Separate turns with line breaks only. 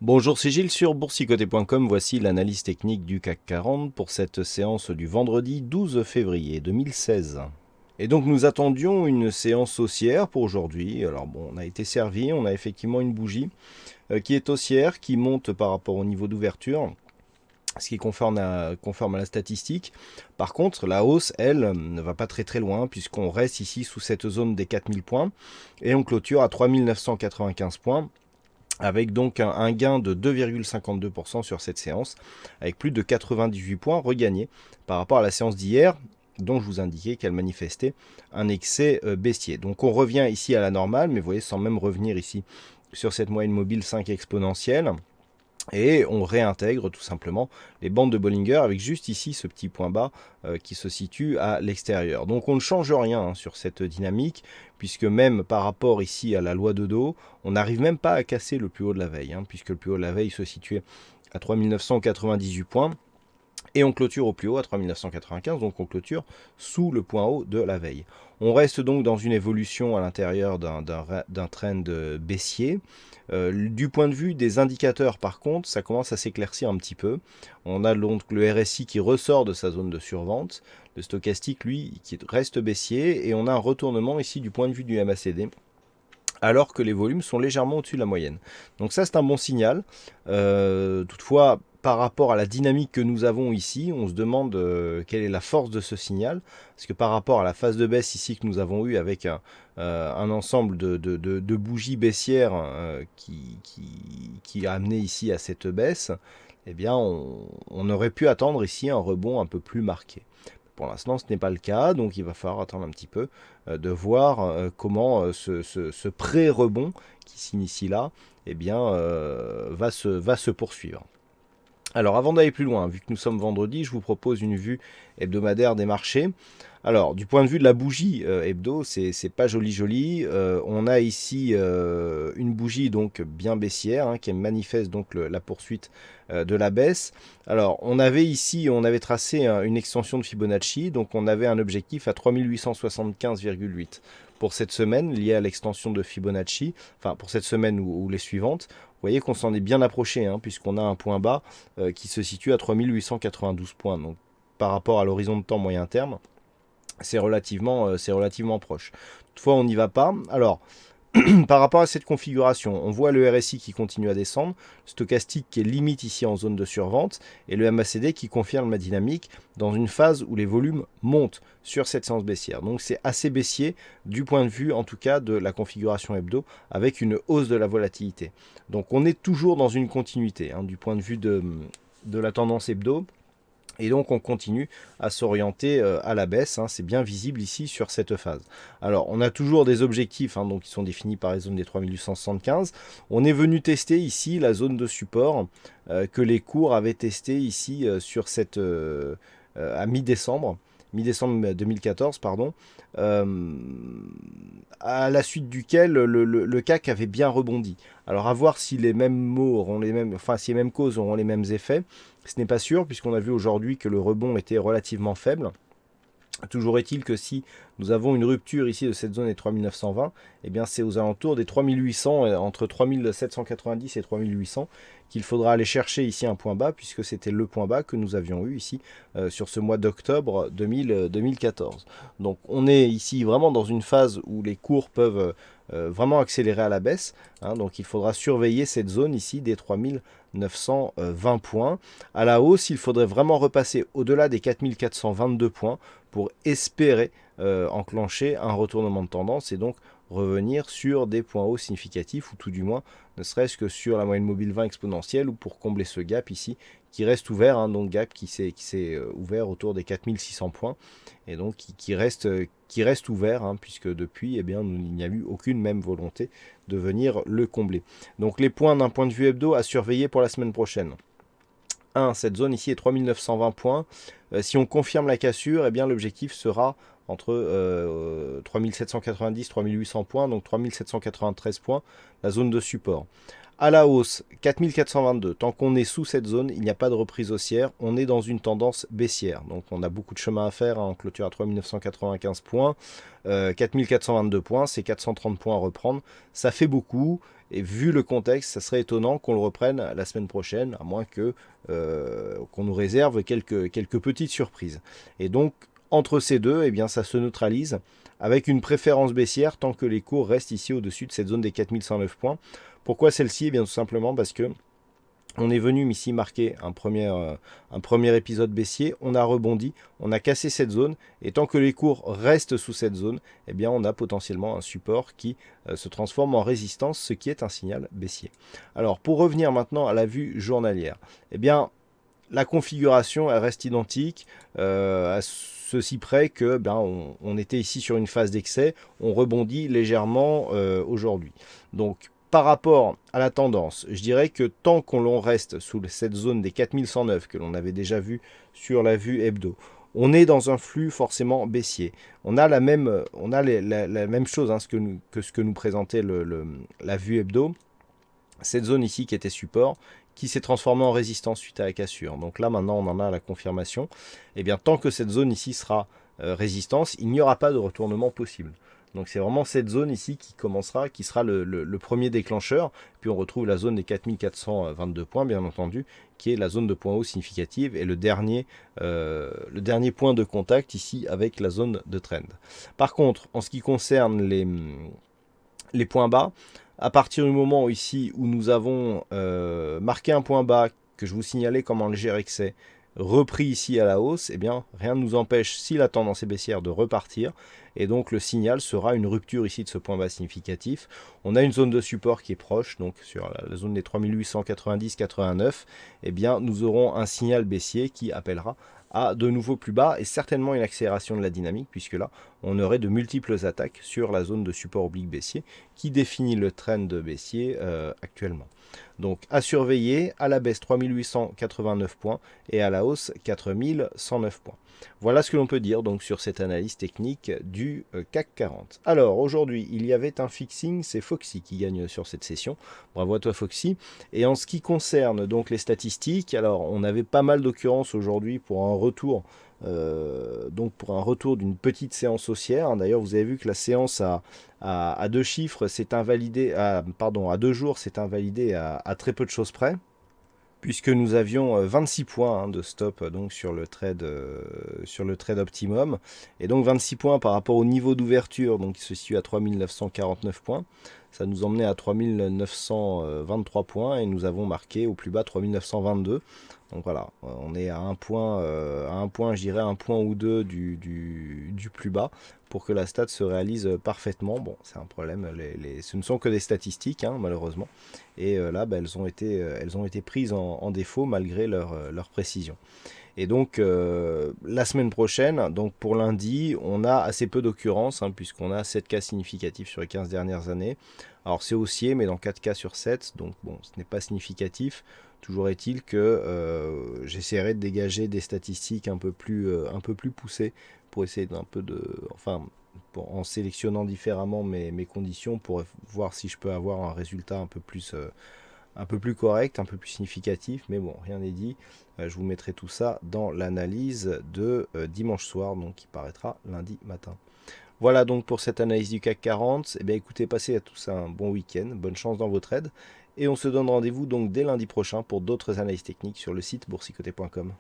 Bonjour, c'est Gilles sur boursicoté.com. Voici l'analyse technique du CAC 40 pour cette séance du vendredi 12 février 2016. Et donc nous attendions une séance haussière pour aujourd'hui. Alors bon, on a été servi, on a effectivement une bougie qui est haussière, qui monte par rapport au niveau d'ouverture, ce qui est conforme à la statistique. Par contre, la hausse, elle, ne va pas très très loin, puisqu'on reste ici sous cette zone des 4000 points, et on clôture à 3995 points, avec donc un gain de 2,52% sur cette séance, avec plus de 98 points regagnés par rapport à la séance d'hier, dont je vous indiquais qu'elle manifestait un excès baissier. Donc on revient ici à la normale, mais vous voyez, sans même revenir ici sur cette moyenne mobile 5 exponentielle. Et on réintègre tout simplement les bandes de Bollinger avec juste ici ce petit point bas qui se situe à l'extérieur. Donc on ne change rien sur cette dynamique, puisque même par rapport ici à la loi de Dow, on n'arrive même pas à casser le plus haut de la veille, puisque le plus haut de la veille se situait à 3998 points. Et on clôture au plus haut à 3995, donc on clôture sous le point haut de la veille. On reste donc dans une évolution à l'intérieur d'un trend baissier. Du point de vue des indicateurs, par contre, ça commence à s'éclaircir un petit peu. On a donc le RSI qui ressort de sa zone de survente, le stochastique, lui, qui reste baissier, et on a un retournement ici du point de vue du MACD, alors que les volumes sont légèrement au-dessus de la moyenne. Donc ça, c'est un bon signal. Toutefois, par rapport à la dynamique que nous avons ici, on se demande quelle est la force de ce signal, parce que par rapport à la phase de baisse ici que nous avons eue avec un ensemble de bougies baissières qui a amené ici à cette baisse, eh bien on aurait pu attendre ici un rebond un peu plus marqué. Pour l'instant, ce n'est pas le cas, donc il va falloir attendre un petit peu de voir comment ce pré-rebond qui s'initie là eh bien, va se poursuivre. Alors avant d'aller plus loin, vu que nous sommes vendredi, je vous propose une vue hebdomadaire des marchés. Alors du point de vue de la bougie hebdo, c'est pas joli. On a ici une bougie donc bien baissière qui manifeste donc la poursuite de la baisse. Alors on avait tracé une extension de Fibonacci, donc on avait un objectif à 3875,8 pour cette semaine lié à l'extension de Fibonacci, enfin pour cette semaine ou les suivantes. Vous voyez qu'on s'en est bien approché, puisqu'on a un point bas qui se situe à 3892 points. Donc par rapport à l'horizon de temps moyen terme, c'est relativement proche. Toutefois, on n'y va pas. Alors, par rapport à cette configuration, on voit le RSI qui continue à descendre, le stochastique qui est limite ici en zone de survente, et le MACD qui confirme la dynamique dans une phase où les volumes montent sur cette séance baissière. Donc c'est assez baissier du point de vue en tout cas de la configuration hebdo, avec une hausse de la volatilité. Donc on est toujours dans une continuité du point de vue de la tendance hebdo. Et donc on continue à s'orienter à la baisse, c'est bien visible ici sur cette phase. Alors on a toujours des objectifs donc, qui sont définis par les zones des 3875. On est venu tester ici la zone de support que les cours avaient testé ici sur cette à mi-décembre 2014, pardon, à la suite duquel le CAC avait bien rebondi. Alors à voir si les mêmes mots auront les mêmes, enfin si les mêmes causes auront les mêmes effets. Ce n'est pas sûr, puisqu'on a vu aujourd'hui que le rebond était relativement faible. Toujours est-il que si nous avons une rupture ici de cette zone des 3920, eh bien c'est aux alentours des 3800, entre 3790 et 3800, qu'il faudra aller chercher ici un point bas, puisque c'était le point bas que nous avions eu ici sur ce mois d'octobre 2014. Donc on est ici vraiment dans une phase où les cours peuvent vraiment accélérer à la baisse, donc il faudra surveiller cette zone ici des 3920 points. À la hausse, il faudrait vraiment repasser au-delà des 4422 points pour espérer enclencher un retournement de tendance et donc revenir sur des points hauts significatifs, ou tout du moins ne serait-ce que sur la moyenne mobile 20 exponentielle, ou pour combler ce gap ici qui reste ouvert, donc gap qui s'est ouvert autour des 4600 points, et donc qui reste ouvert, puisque depuis il n'y a eu aucune même volonté de venir le combler. Donc les points d'un point de vue hebdo à surveiller pour la semaine prochaine. 1, cette zone ici est 3920 points. Si on confirme la cassure, l'objectif sera entre 3790 3800 points, donc 3793 points, la zone de support. À la hausse, 4422. Tant qu'on est sous cette zone, il n'y a pas de reprise haussière. On est dans une tendance baissière. Donc on a beaucoup de chemin à faire. On clôture à 3995 points. 4422 points, c'est 430 points à reprendre. Ça fait beaucoup. Et vu le contexte, ça serait étonnant qu'on le reprenne la semaine prochaine, à moins que qu'on nous réserve quelques petites surprises. Et donc, entre ces deux, eh bien, ça se neutralise avec une préférence baissière tant que les cours restent ici au-dessus de cette zone des 4109 points. Pourquoi celle-ci? Eh bien, tout simplement parce que on est venu ici marquer un premier épisode baissier, on a rebondi, on a cassé cette zone, et tant que les cours restent sous cette zone, eh bien on a potentiellement un support qui se transforme en résistance, ce qui est un signal baissier. Alors pour revenir maintenant à la vue journalière, eh bien la configuration elle reste identique, à ceci près que on était ici sur une phase d'excès, on rebondit légèrement aujourd'hui. Donc par rapport à la tendance, je dirais que tant qu'on l'on reste sous cette zone des 4109 que l'on avait déjà vu sur la vue hebdo, on est dans un flux forcément baissier. On a la même chose hein, que ce que nous présentait la vue hebdo. Cette zone ici qui était support, qui s'est transformée en résistance suite à la cassure. Donc là maintenant on en a la confirmation. Et bien tant que cette zone ici sera résistance, il n'y aura pas de retournement possible. Donc c'est vraiment cette zone ici qui commencera, qui sera le premier déclencheur. Puis on retrouve la zone des 4422 points, bien entendu, qui est la zone de point haut significative et le dernier point de contact ici avec la zone de trend. Par contre, en ce qui concerne les points bas, à partir du moment ici où nous avons marqué un point bas que je vous signalais comme un léger excès, repris ici à la hausse, eh bien rien ne nous empêche, si la tendance est baissière, de repartir. Et donc le signal sera une rupture ici de ce point bas significatif. On a une zone de support qui est proche, donc sur la zone des 3890-89, eh bien nous aurons un signal baissier qui appellera à de nouveaux plus bas et certainement une accélération de la dynamique, puisque là on aurait de multiples attaques sur la zone de support oblique baissier qui définit le trend baissier actuellement. Donc à surveiller, à la baisse 3889 points et à la hausse 4109 points. Voilà ce que l'on peut dire donc sur cette analyse technique du CAC 40. Alors aujourd'hui il y avait un fixing, c'est Foxy qui gagne sur cette session. Bravo à toi Foxy. Et en ce qui concerne donc les statistiques, alors on avait pas mal d'occurrences aujourd'hui pour un retour. Donc pour un retour d'une petite séance haussière. D'ailleurs vous avez vu que la séance à deux chiffres s'est invalidée, à deux jours s'est invalidée à très peu de choses près, puisque nous avions 26 points de stop donc sur le trade optimum, et donc 26 points par rapport au niveau d'ouverture donc qui se situe à 3949 points. Ça nous emmenait à 3923 points et nous avons marqué au plus bas 3922. Donc voilà, on est à un point, je dirais un point ou deux du plus bas pour que la stat se réalise parfaitement. Bon, c'est un problème, ce ne sont que des statistiques hein, malheureusement. Et là, elles ont été prises en défaut malgré leur précision. Et donc la semaine prochaine, donc pour lundi, on a assez peu d'occurrences hein, puisqu'on a 7 cas significatifs sur les 15 dernières années. Alors c'est haussier mais dans 4 cas sur 7, donc bon, ce n'est pas significatif. Toujours est-il que j'essaierai de dégager des statistiques un peu plus poussées pour essayer d'un peu de... Enfin, en sélectionnant différemment mes conditions pour voir si je peux avoir un résultat un peu plus correct, un peu plus significatif, mais bon, rien n'est dit. Je vous mettrai tout ça dans l'analyse de dimanche soir, donc qui paraîtra lundi matin. Voilà donc pour cette analyse du CAC 40. Eh bien écoutez, passez à tous un bon week-end, bonne chance dans vos trades, et on se donne rendez-vous donc dès lundi prochain pour d'autres analyses techniques sur le site boursicoté.com.